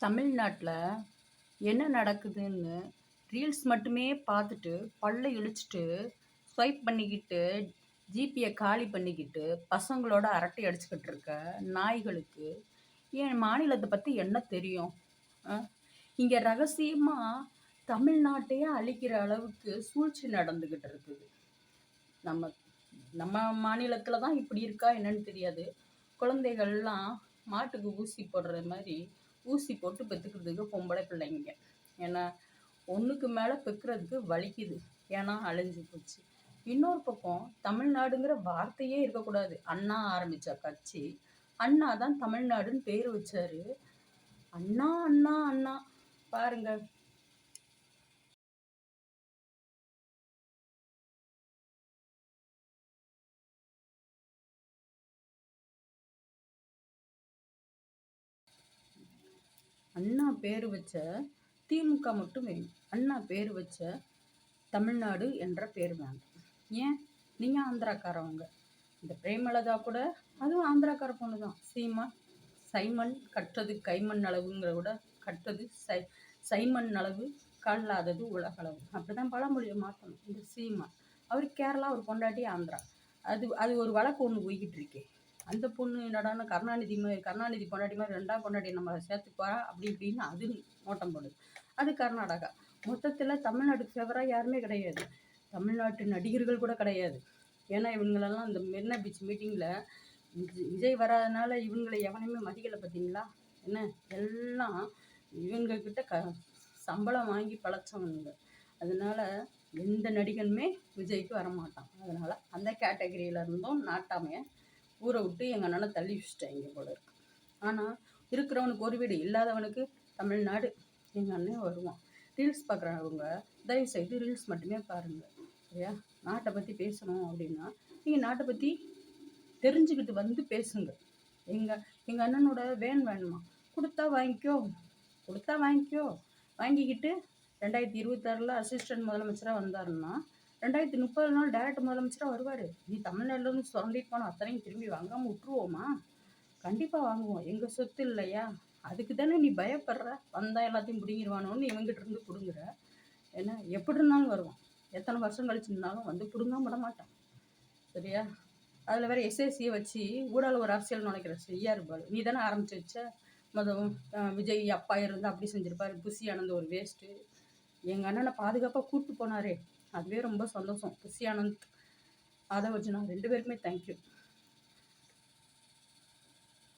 தமிழ்நாட்டில் என்ன நடக்குதுன்னு ரீல்ஸ் மட்டுமே பார்த்துட்டு பல்ல இழிச்சிட்டு ஸ்வைப் பண்ணிக்கிட்டு ஜிபியை காலி பண்ணிக்கிட்டு பசங்களோட அரட்டை அடிச்சுக்கிட்டு இருக்க நாய்களுக்கு என் மாநிலத்தை பற்றி என்ன தெரியும்? இங்கே ரகசியமாக தமிழ்நாட்டையே அழிக்கிற அளவுக்கு சூழ்ச்சி நடந்துக்கிட்டு இருக்குது. நம்ம நம்ம மாநிலத்தில் தான் இப்படி இருக்கா என்னன்னு தெரியாது. குழந்தைகள்லாம் மாட்டுக்கு ஊசி போடுற மாதிரி ஊசி போட்டு பெற்றுக்கிறதுக்கு பொம்பளை பிள்ளைங்க. ஏன்னா ஒன்றுக்கு மேலே பெக்கிறதுக்கு வலிக்குது. ஏன்னா அழிஞ்சு போச்சு. இன்னொரு பக்கம் தமிழ்நாடுங்கிற வார்த்தையே இருக்கக்கூடாது. அண்ணா ஆரம்பித்த கட்சி அண்ணா தான் தமிழ்நாடுன்னு பேர் வச்சாரு. அண்ணா அண்ணா அண்ணா பாருங்க. அண்ணா பேர் வச்ச திமுக மட்டும் வேணும். அண்ணா பேர் வச்ச தமிழ்நாடு என்ற பேர் வேணும். ஏன்? நீங்கள் ஆந்திராக்காரவங்க. இந்த பிரேமலதா கூட அதுவும் ஆந்திராக்கார பொண்ணு தான். சைமன் கற்றது கைமண் அளவுங்கிற கூட கற்றது சைமன் அளவு கல்லாதது உலகளவு. அப்படி தான் பழமொழியை மாற்றணும். இந்த சீமான் அவர் கேரளா, ஒரு பொண்டாட்டி ஆந்திரா. அது ஒரு வழக்கு ஒன்று போய்கிட்டு இருக்கே. அந்த பொண்ணு என்னடான கருணாநிதி பொண்டாட்டி மாதிரி ரெண்டாவது பொண்டாட்டி நம்மளை சேர்த்துக்குவா அப்படி இப்படின்னு அது நோட்டம் போடுது. அது கர்நாடகா. மொத்தத்தில் தமிழ்நாட்டுக்கு ஃபேவராக யாருமே கிடையாது. தமிழ்நாட்டு நடிகர்கள் கூட கிடையாது. ஏன்னா இவங்களெல்லாம் இந்த மெரினா பீச் மீட்டிங்கில் விஜய் வராதனால இவங்களை எவனையுமே மதிக்கலை பார்த்தீங்களா? என்ன எல்லாம் இவங்கக்கிட்ட சம்பளம் வாங்கி பழச்சவனுங்க. அதனால எந்த நடிகனுமே விஜய்க்கு வரமாட்டான். அதனால் அந்த கேட்டகரியில் இருந்தும் நாட்டாமையை ஊரை விட்டு எங்கள் அண்ணனை தள்ளி வச்சுட்டாங்க போல இருக்கு. ஆனால் இருக்கிறவனுக்கு ஒரு வீடு, இல்லாதவனுக்கு தமிழ்நாடு. எங்கள் அண்ணன் வருவான். ரீல்ஸ் பார்க்குறவங்க தயவுசெய்து ரீல்ஸ் மட்டுமே பாருங்கள். சரியா? நாட்டை பற்றி பேசணும் அப்படின்னா நீங்கள் நாட்டை பற்றி தெரிஞ்சுக்கிட்டு வந்து பேசுங்க. எங்கள் அண்ணனோட வேணுமா? கொடுத்தா வாங்கிக்கோ. வாங்கிக்கிட்டு 2026 அசிஸ்டன்ட் முதலமைச்சராக வந்தாருன்னா 2030 டைரக்ட் முதலமைச்சராக வருவார். நீ தமிழ்நாட்டிலேருந்து சுரண்டிட்டு போனால் அத்தனையும் திரும்பி வாங்காமல் விட்டுருவோமா? கண்டிப்பாக வாங்குவோம். எங்கள் சொத்து இல்லையா? அதுக்கு தானே நீ பயப்படுற. வந்தால் எல்லாத்தையும் பிடுங்கிடுவானோன்னு இவங்ககிட்ட இருந்து பிடுங்குற. ஏன்னா எப்படி இருந்தாலும் வருவான். எத்தனை வருஷம் கழிச்சுருந்தாலும் வந்து பிடுங்காம விட மாட்டான். சரியா? அதில் வேறு எஸ்எஸ்சியை வச்சு ஊடால ஒரு அரசியல் நினைக்கிற செய்யாரு பாரு. நீ தானே ஆரம்பிச்சு வச்ச. விஜய் அப்பா இருந்து அப்படி செஞ்சுருப்பாரு. புஷி ஆனந்த் ஒரு வேஸ்ட்டு. எங்கள் அண்ணனை பாதுகாப்பாக கூப்பிட்டு போனாரே, அதுவே ரொம்ப சந்தோஷம். புஷி ஆனந்த், அதை வச்சு நான் 2 பேருக்குமே தேங்க்யூ.